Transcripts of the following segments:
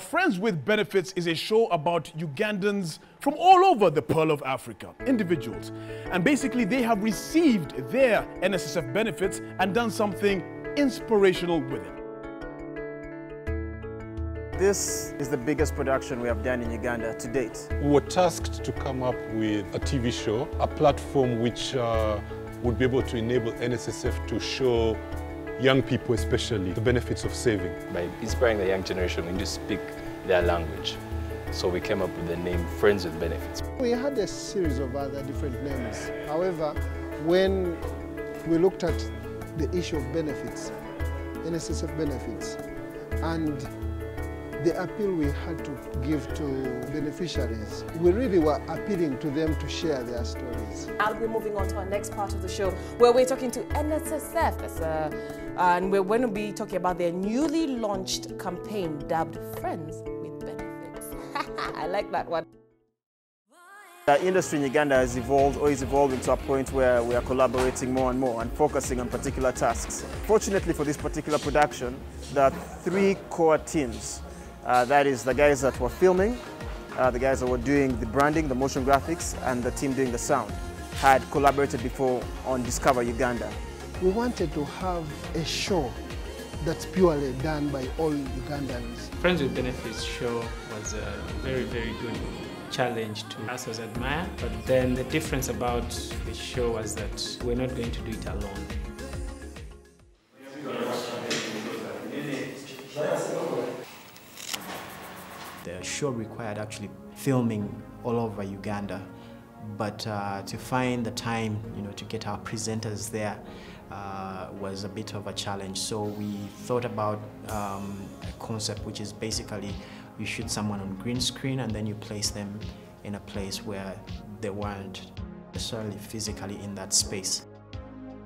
Friends with Benefits is a show about Ugandans from all over the Pearl of Africa, individuals. And basically they have received their NSSF benefits and done something inspirational with it. This is the biggest production we have done in Uganda to date. We were tasked to come up with a TV show, a platform which would be able to enable NSSF to show young people especially the benefits of saving. By inspiring the young generation, we need to speak their language. So we came up with the name Friends with Benefits. We had a series of other different names. However, when we looked at the issue of benefits, NSSF benefits, and the appeal we had to give to beneficiaries, we really were appealing to them to share their stories. I'll be moving on to our next part of the show where we're talking to NSSF and we're going to be talking about their newly launched campaign dubbed Friends with Benefits. I like that one. The industry in Uganda has evolved or is evolving to a point where we are collaborating more and more and focusing on particular tasks. Fortunately for this particular production, there are three core teams. That is the guys that were filming, the guys that were doing the branding, the motion graphics, and the team doing the sound had collaborated before on Discover Uganda. We wanted to have a show that's purely done by all Ugandans. Friends with Benefits show was a very, very good challenge to us as Admire, but then the difference about the show was that we're not going to do it alone. The show required actually filming all over Uganda, but to find the time, to get our presenters there was a bit of a challenge. So we thought about a concept which is basically you shoot someone on green screen and then you place them in a place where they weren't necessarily physically in that space.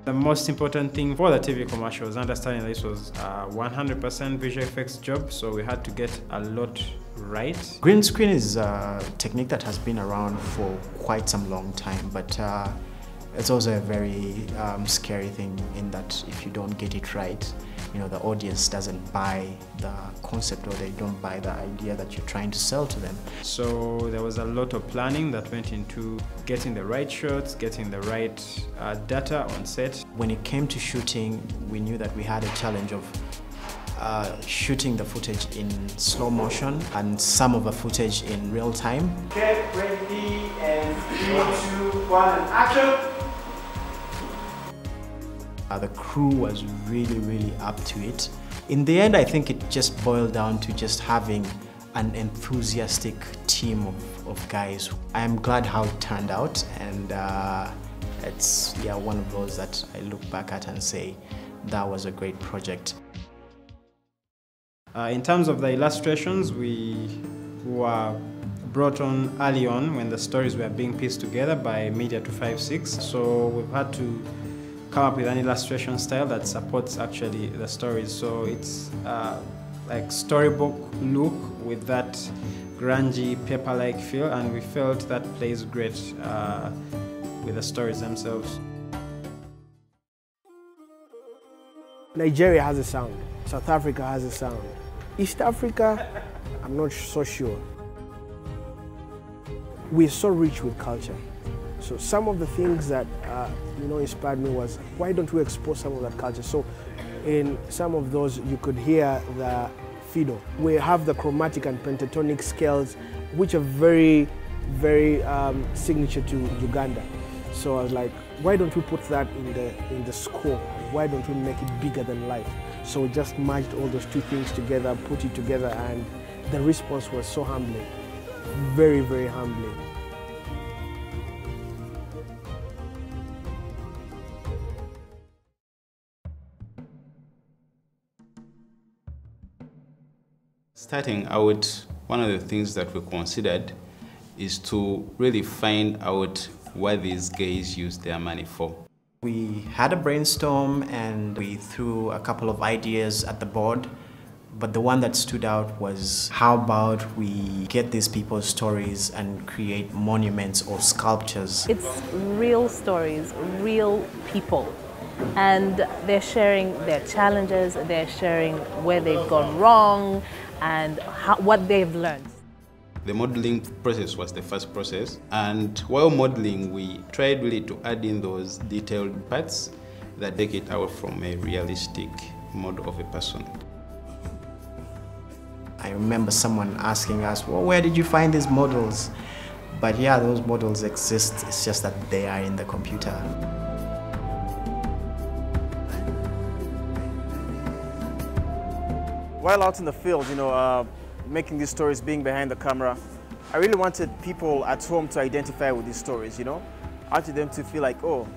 The most important thing for the TV commercial was understanding that this was a 100% visual effects job, so we had to get a lot right. Green screen is a technique that has been around for quite some long time, but it's also a very scary thing in that if you don't get it right, the audience doesn't buy the concept or they don't buy the idea that you're trying to sell to them. So there was a lot of planning that went into getting the right shots, getting the right data on set. When it came to shooting, we knew that we had a challenge of shooting the footage in slow motion and some of the footage in real time. Get ready and 3, 2, 1, and action! The crew was really, really up to it. In the end, I think it just boiled down to just having an enthusiastic team of guys. I am glad how it turned out, and it's one of those that I look back at and say that was a great project. In terms of the illustrations, we were brought on early on when the stories were being pieced together by Media 256. So we've had to come up with an illustration style that supports actually the stories. So it's like storybook look with that grungy paper-like feel, and we felt that plays great with the stories themselves. Nigeria has a sound, South Africa has a sound. East Africa, I'm not so sure. We're so rich with culture. So some of the things that inspired me was, why don't we expose some of that culture? So in some of those you could hear the fiddle. We have the chromatic and pentatonic scales which are very, very signature to Uganda. So I was like, why don't we put that in the score? Why don't we make it bigger than life? So we just merged all those two things together, put it together, and the response was so humbling. Very, very humbling. Starting out, one of the things that we considered is to really find out what these guys use their money for. We had a brainstorm and we threw a couple of ideas at the board, but the one that stood out was, how about we get these people's stories and create monuments or sculptures? It's real stories, real people. And they're sharing their challenges, they're sharing where they've gone wrong, and what they've learned. The modeling process was the first process, and while modeling, we tried really to add in those detailed parts that take it out from a realistic model of a person. I remember someone asking us, well, where did you find these models? But yeah, those models exist, it's just that they are in the computer. While out in the field, making these stories, being behind the camera, I really wanted people at home to identify with these stories, I wanted them to feel like, oh,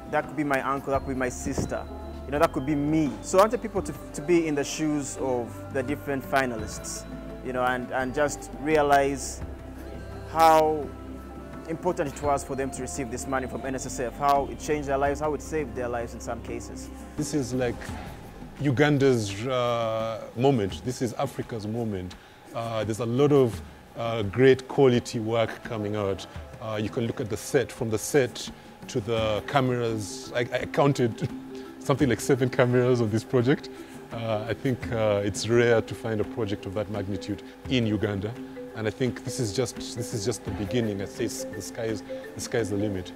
that could be my uncle, that could be my sister, that could be me. So I wanted people to be in the shoes of the different finalists, and just realize how important it was for them to receive this money from NSSF, how it changed their lives, how it saved their lives in some cases. This is like Uganda's moment. This is Africa's moment. There's a lot of great quality work coming out. You can look at the set, from the set to the cameras. I counted something like 7 cameras on this project. I think it's rare to find a project of that magnitude in Uganda. And I think this is just the beginning. I say the sky is the limit.